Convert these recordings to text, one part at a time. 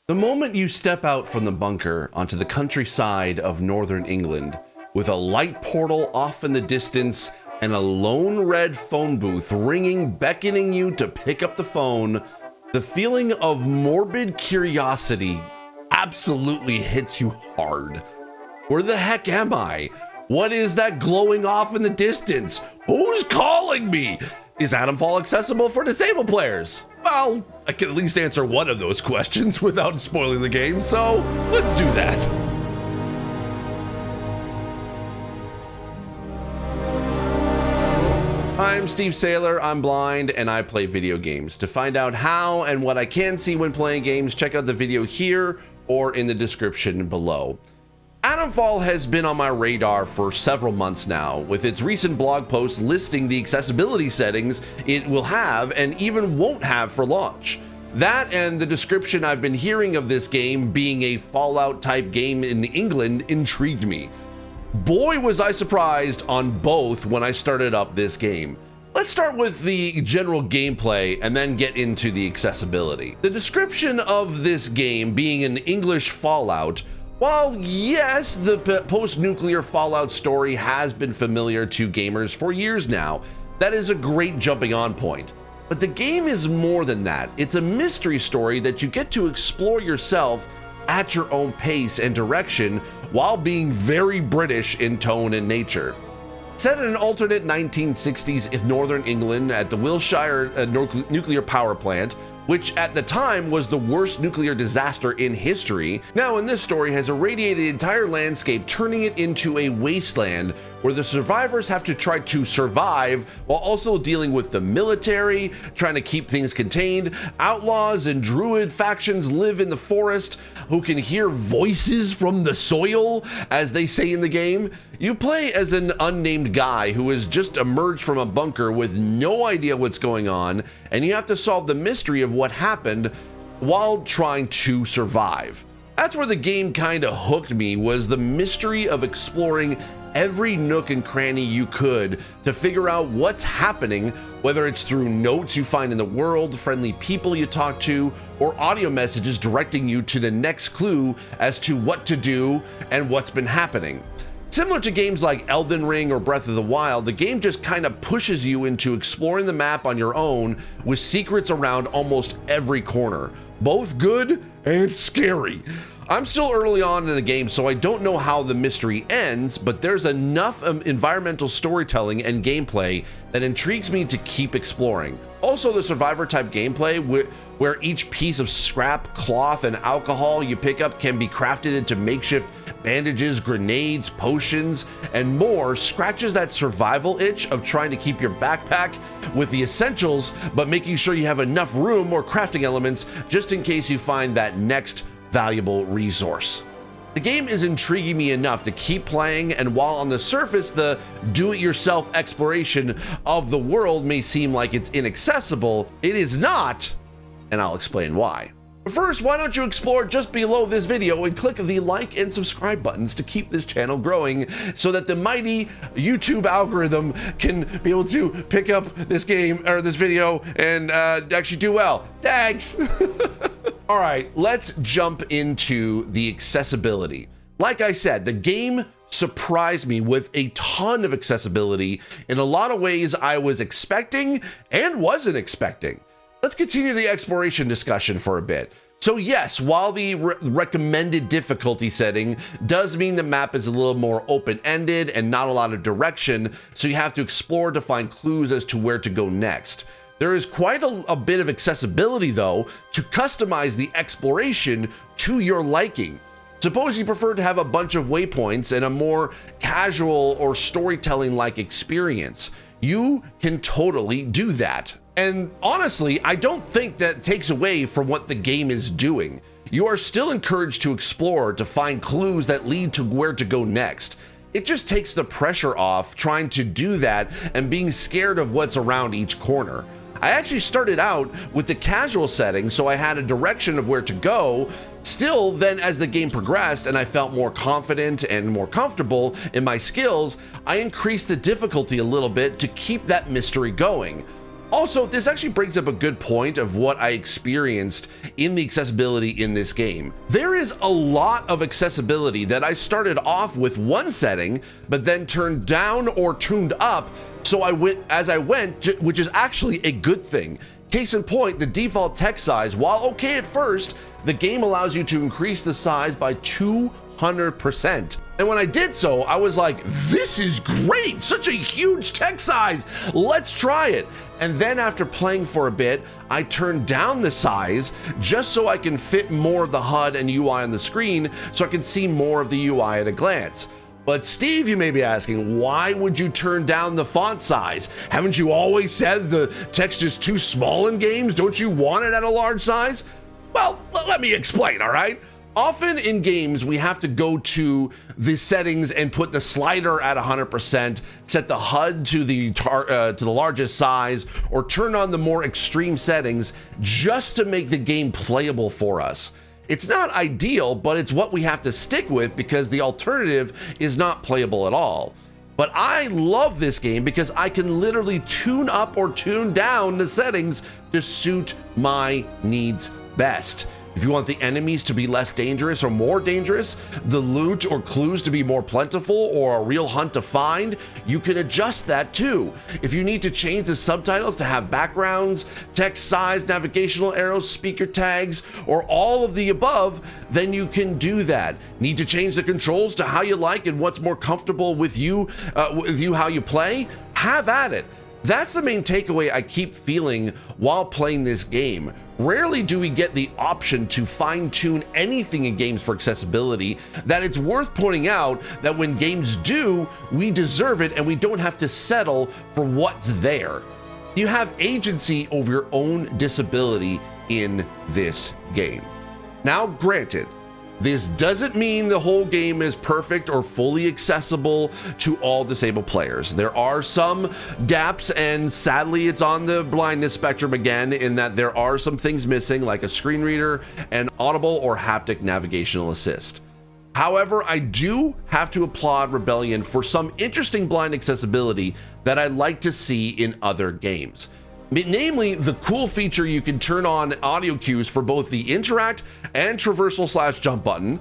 The moment you step out from the bunker onto the countryside of northern England, with a light portal off in the distance and a lone red phone booth ringing, beckoning you to pick up the phone, the feeling of morbid curiosity absolutely hits you hard. Where the heck am I? What is that glowing off in the distance? Who's calling me? Is Atomfall accessible for disabled players? Well, I can at least answer one of those questions without spoiling the game, so let's do that. I'm Steve Saylor, I'm blind, and I play video games. To find out how and what I can see when playing games, check out the video here or in the description below. Atomfall has been on my radar for several months now, with its recent blog post listing the accessibility settings it will have and even won't have for launch. That and the description I've been hearing of this game being a Fallout type game in England intrigued me. Boy, was I surprised on both when I started up this game. Let's start with the general gameplay and then get into the accessibility. The description of this game being an English Fallout, while yes, the post-nuclear Fallout story has been familiar to gamers for years now, that is a great jumping on point. But the game is more than that. It's a mystery story that you get to explore yourself at your own pace and direction while being very British in tone and nature. Set in an alternate 1960s in northern England at the Wilshire nuclear power plant, which at the time was the worst nuclear disaster in history, now in this story has irradiated the entire landscape, turning it into a wasteland where the survivors have to try to survive while also dealing with the military, trying to keep things contained. Outlaws and druid factions live in the forest who can hear voices from the soil, as they say in the game. You play as an unnamed guy who has just emerged from a bunker with no idea what's going on, and you have to solve the mystery of what happened while trying to survive. That's where the game kind of hooked me, was the mystery of exploring every nook and cranny you could to figure out what's happening, whether it's through notes you find in the world, friendly people you talk to, or audio messages directing you to the next clue as to what to do and what's been happening. Similar to games like Elden Ring or Breath of the Wild, the game just kind of pushes you into exploring the map on your own with secrets around almost every corner, both good and scary. I'm still early on in the game, so I don't know how the mystery ends, but there's enough environmental storytelling and gameplay that intrigues me to keep exploring. Also, the survivor type gameplay, where each piece of scrap, cloth, and alcohol you pick up can be crafted into makeshift bandages, grenades, potions, and more, scratches that survival itch of trying to keep your backpack with the essentials, but making sure you have enough room or crafting elements just in case you find that next valuable resource. The game is intriguing me enough to keep playing, and while on the surface the do-it-yourself exploration of the world may seem like it's inaccessible, it is not, and I'll explain why. But first, why don't you explore just below this video and click the like and subscribe buttons to keep this channel growing so that the mighty YouTube algorithm can be able to pick up this game or this video and actually do well. Thanks. All right, let's jump into the accessibility. Like I said, the game surprised me with a ton of accessibility in a lot of ways I was expecting and wasn't expecting. Let's continue the exploration discussion for a bit. So yes, while the recommended difficulty setting does mean the map is a little more open-ended and not a lot of direction, so you have to explore to find clues as to where to go next. There is quite a bit of accessibility though to customize the exploration to your liking. Suppose you prefer to have a bunch of waypoints and a more casual or storytelling-like experience. You can totally do that. And honestly, I don't think that takes away from what the game is doing. You are still encouraged to explore to find clues that lead to where to go next. It just takes the pressure off trying to do that and being scared of what's around each corner. I actually started out with the casual setting, so I had a direction of where to go. Still, then as the game progressed and I felt more confident and more comfortable in my skills, I increased the difficulty a little bit to keep that mystery going. Also, this actually brings up a good point of what I experienced in the accessibility in this game. There is a lot of accessibility that I started off with one setting, but then turned down or tuned up, so I went as I went, which is actually a good thing. Case in point, the default text size, while okay at first, the game allows you to increase the size by 200%. And when I did so, I was like, this is great, such a huge text size, let's try it. And then after playing for a bit, I turned down the size just so I can fit more of the HUD and UI on the screen so I can see more of the UI at a glance. But Steve, you may be asking, why would you turn down the font size? Haven't you always said the text is too small in games? Don't you want it at a large size? Well, let me explain, all right? Often in games, we have to go to the settings and put the slider at 100%, set the HUD to the largest size, or turn on the more extreme settings just to make the game playable for us. It's not ideal, but it's what we have to stick with because the alternative is not playable at all. But I love this game because I can literally tune up or tune down the settings to suit my needs best. If you want the enemies to be less dangerous or more dangerous, the loot or clues to be more plentiful or a real hunt to find, you can adjust that too. If you need to change the subtitles to have backgrounds, text size, navigational arrows, speaker tags, or all of the above, then you can do that. Need to change the controls to how you like and what's more comfortable with you, how you play? Have at it. That's the main takeaway I keep feeling while playing this game. Rarely do we get the option to fine-tune anything in games for accessibility, that it's worth pointing out that when games do, we deserve it and we don't have to settle for what's there. You have agency over your own disability in this game. Now, granted, this doesn't mean the whole game is perfect or fully accessible to all disabled players. There are some gaps, and sadly it's on the blindness spectrum again, in that there are some things missing, like a screen reader and audible or haptic navigational assist. However, I do have to applaud Rebellion for some interesting blind accessibility that I like to see in other games. Namely, the cool feature you can turn on audio cues for both the interact and traversal / jump button.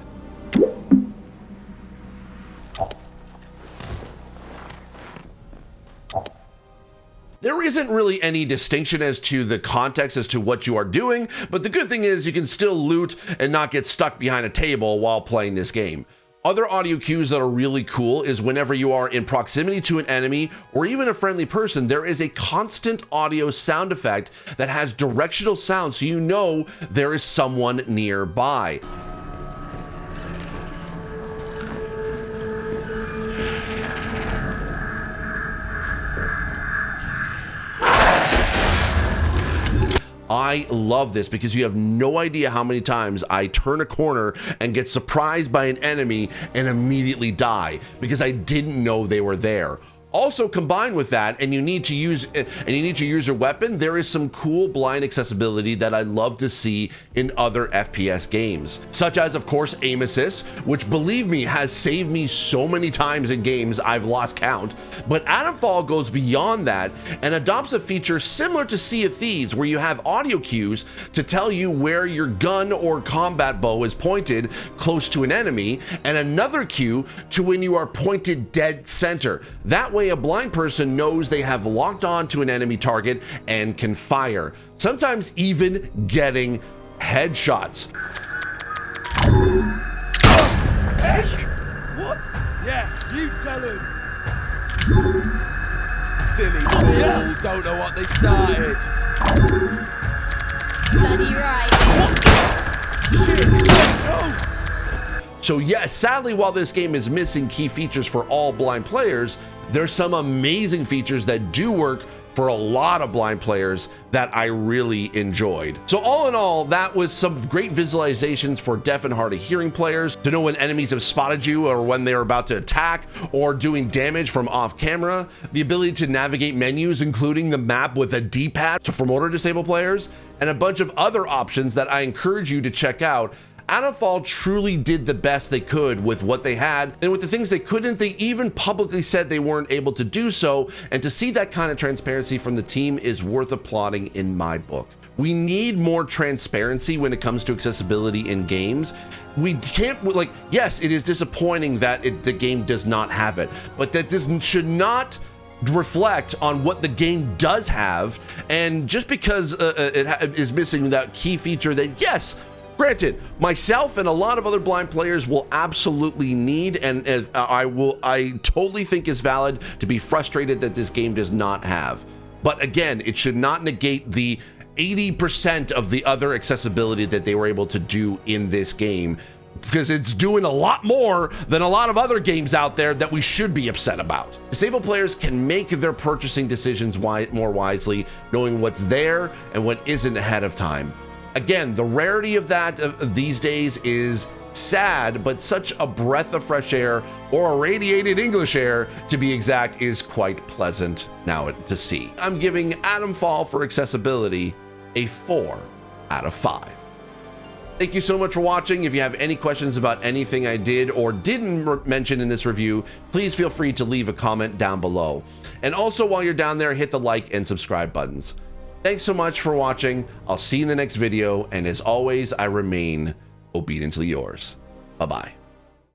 There isn't really any distinction as to the context as to what you are doing, but the good thing is you can still loot and not get stuck behind a table while playing this game. Other audio cues that are really cool is whenever you are in proximity to an enemy or even a friendly person, there is a constant audio sound effect that has directional sound, so you know there is someone nearby. I love this because you have no idea how many times I turn a corner and get surprised by an enemy and immediately die because I didn't know they were there. Also, combined with that, and you need to use your weapon, there is some cool blind accessibility that I love to see in other FPS games, such as, of course, aim assist, which, believe me, has saved me so many times in games I've lost count. But Atomfall goes beyond that and adopts a feature similar to Sea of Thieves, where you have audio cues to tell you where your gun or combat bow is pointed close to an enemy, and another cue to when you are pointed dead center. That way, a blind person knows they have locked on to an enemy target and can fire, sometimes even getting headshots. What? Yeah, you tell him. Silly fool, don't know what they started. Bloody right. Shit, no. So yes, sadly, while this game is missing key features for all blind players, there's some amazing features that do work for a lot of blind players that I really enjoyed. So all in all, that was some great visualizations for deaf and hard of hearing players to know when enemies have spotted you or when they're about to attack or doing damage from off camera, the ability to navigate menus, including the map with a D-pad for motor disabled players, and a bunch of other options that I encourage you to check out Atomfall truly did the best they could with what they had, and with the things they couldn't, they even publicly said they weren't able to do so, and to see that kind of transparency from the team is worth applauding in my book. We need more transparency when it comes to accessibility in games. We can't, like, yes, it is disappointing that the game does not have it, but that should not reflect on what the game does have. And just because it is missing that key feature that, yes, granted, myself and a lot of other blind players will absolutely need, and I totally think is valid to be frustrated that this game does not have. But again, it should not negate the 80% of the other accessibility that they were able to do in this game, because it's doing a lot more than a lot of other games out there that we should be upset about. Disabled players can make their purchasing decisions more wisely, knowing what's there and what isn't ahead of time. Again, the rarity of that these days is sad, but such a breath of fresh air, or irradiated English air to be exact, is quite pleasant now to see. I'm giving Atomfall for accessibility a 4 out of 5. Thank you so much for watching. If you have any questions about anything I did or didn't mention in this review, please feel free to leave a comment down below. And also, while you're down there, hit the like and subscribe buttons. Thanks so much for watching. I'll see you in the next video, and as always, I remain obediently yours. Bye-bye.